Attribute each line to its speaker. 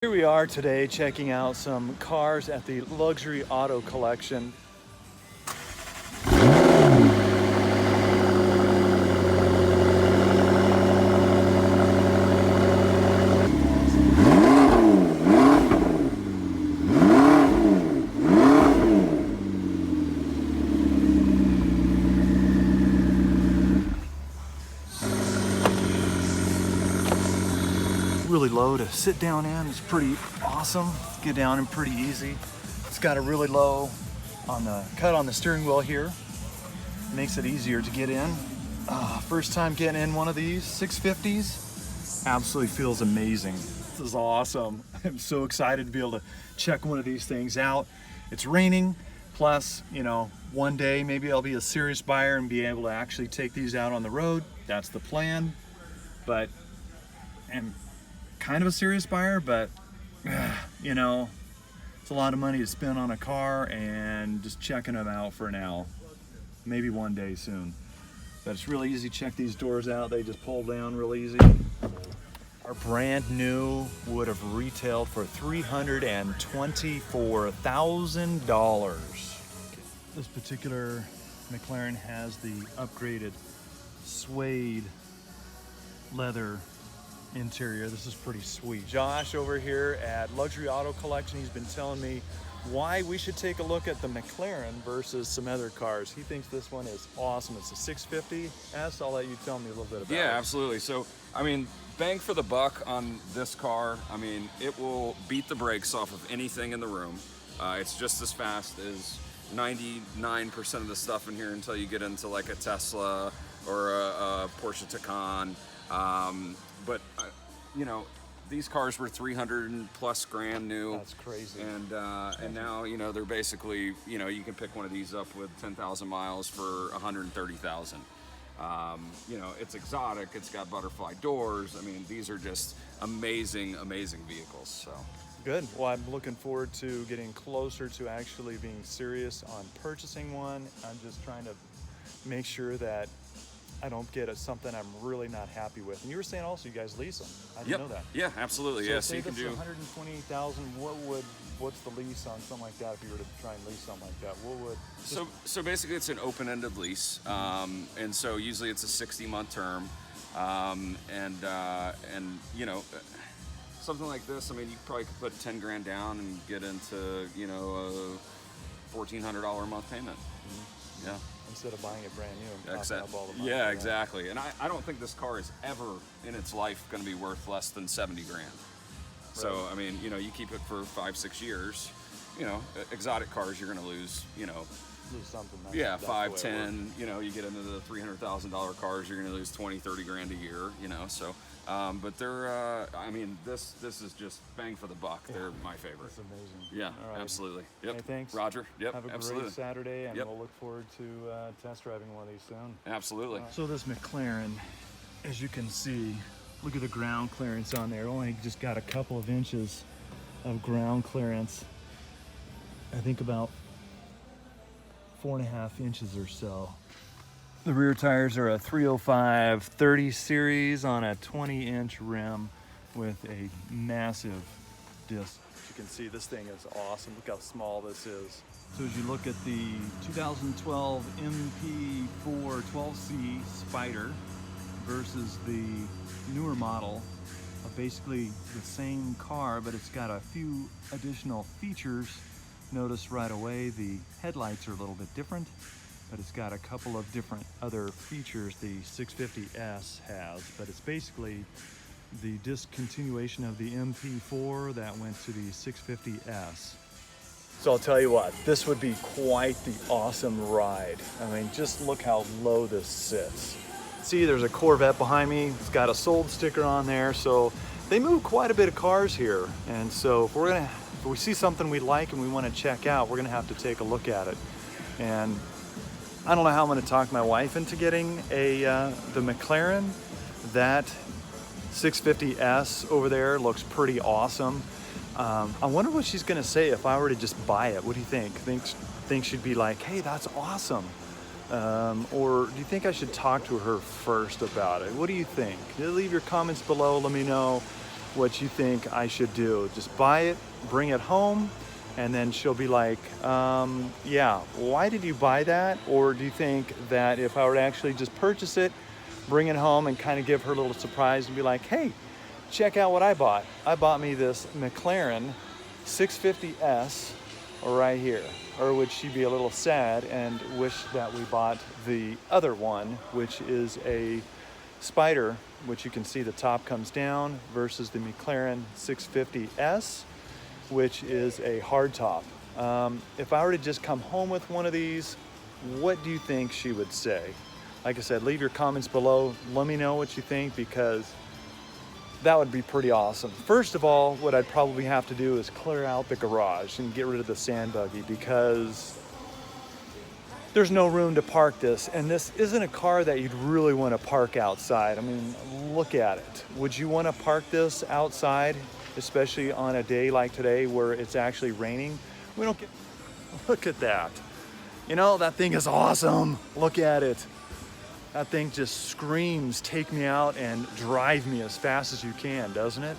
Speaker 1: Here we are today checking out some cars at the Luxury Auto Collection. Really low to sit down in. It's pretty awesome. Get down in pretty easy. It's got a really low cut on the steering wheel here. Makes it easier to get in. First time getting in one of these 650s. Absolutely feels amazing. This is awesome. I'm so excited to be able to check one of these things out. It's raining. Plus, one day maybe I'll be a serious buyer and be able to actually take these out on the road. That's the plan. But I'm kind of a serious buyer, but it's a lot of money to spend on a car and just checking them out for now. Maybe one day soon. But it's really easy to check these doors out. They just pull down real easy. Our brand new would have retailed for $324,000. This particular McLaren has the upgraded suede leather interior. This is pretty sweet. Josh over here at Luxury Auto Collection, he's been telling me why we should take a look at the McLaren versus some other cars. He thinks this one is awesome. It's a 650S. I'll let you tell me a little bit about it.
Speaker 2: Yeah, absolutely. So, bang for the buck on this car. It will beat the brakes off of anything in the room. It's just as fast as 99% of the stuff in here until you get into like a Tesla or a Porsche Taycan. But these cars were 300 and plus grand new.
Speaker 1: That's crazy.
Speaker 2: And now, they're basically, you can pick one of these up with 10,000 miles for 130,000. It's exotic. It's got butterfly doors. These are just amazing, amazing vehicles. So
Speaker 1: good. Well, I'm looking forward to getting closer to actually being serious on purchasing one. I'm just trying to make sure that I don't get something I'm really not happy with. And you were saying also you guys lease them. I didn't know that.
Speaker 2: Yeah, absolutely.
Speaker 1: So
Speaker 2: yeah,
Speaker 1: say
Speaker 2: so you can do
Speaker 1: 128,000. What's the lease on something like that? If you were to try and lease something like that, what would?
Speaker 2: So basically, it's an open-ended lease, and so usually it's a 60-month term, something like this. You probably could put 10 grand down and get into a $1,400 a month payment.
Speaker 1: Mm-hmm.
Speaker 2: Yeah.
Speaker 1: Instead of buying it brand new and popping up all the money.
Speaker 2: Yeah, exactly. And I don't think this car is ever in its life going to be worth less than 70 grand. Right. So, you keep it for 5-6 years, exotic cars, you're going to lose,
Speaker 1: lose something.
Speaker 2: That's 5, 10, you get into the $300,000 cars, you're going to lose 20, 30 grand a year, so, but they're, this is just bang for the buck. Yeah. They're my favorite.
Speaker 1: It's amazing.
Speaker 2: Yeah, right. Absolutely. Yep.
Speaker 1: Hey, thanks.
Speaker 2: Roger. Yep.
Speaker 1: Have a
Speaker 2: absolutely.
Speaker 1: great Saturday, and
Speaker 2: yep.
Speaker 1: we'll look forward to test driving one of these soon.
Speaker 2: Absolutely.
Speaker 1: So this McLaren, as you can see, look at the ground clearance on there. Only just got a couple of inches of ground clearance. I think about 4.5 inches or so. The rear tires are a 305 30 series on a 20-inch rim with a massive disc. As you can see, this thing is awesome. Look how small this is. So as you look at the 2012 MP4 12C Spider versus the newer model of basically the same car, but it's got a few additional features. Notice right away the headlights are a little bit different, but it's got a couple of different other features the 650S has, but it's basically the discontinuation of the MP4 that went to the 650S. So I'll tell you what, this would be quite the awesome ride. Just look how low this sits. See, there's a Corvette behind me. It's got a sold sticker on there, so they move quite a bit of cars here. And so if we see something we like and we want to check out, we're gonna have to take a look at it. And I don't know how I'm gonna talk my wife into getting the McLaren. That 650S over there looks pretty awesome. I wonder what she's gonna say if I were to just buy it. What do you think? Think she'd be like, hey, that's awesome. Or do you think I should talk to her first about it? What do you think? Leave your comments below. Let me know. what you think I should do. Just buy it, bring it home, and then she'll be like, yeah, why did you buy that? Or do you think that if I were to actually just purchase it, bring it home and kind of give her a little surprise and be like, hey, check out what I bought. I bought me this McLaren 650S right here. Or would she be a little sad and wish that we bought the other one, which is a Spider, which you can see the top comes down, versus the McLaren 650S, which is a hardtop. If I were to just come home with one of these, what do you think she would say? Like I said, leave your comments below. Let me know what you think, because that would be pretty awesome. First of all, what I'd probably have to do is clear out the garage and get rid of the sand buggy, because there's no room to park this. And this isn't a car that you'd really want to park outside. I mean, look at it. Would you want to park this outside, especially on a day like today where it's actually raining? We don't get, look at that. You know, that thing is awesome. Look at it. That thing just screams, take me out and drive me as fast as you can, doesn't it?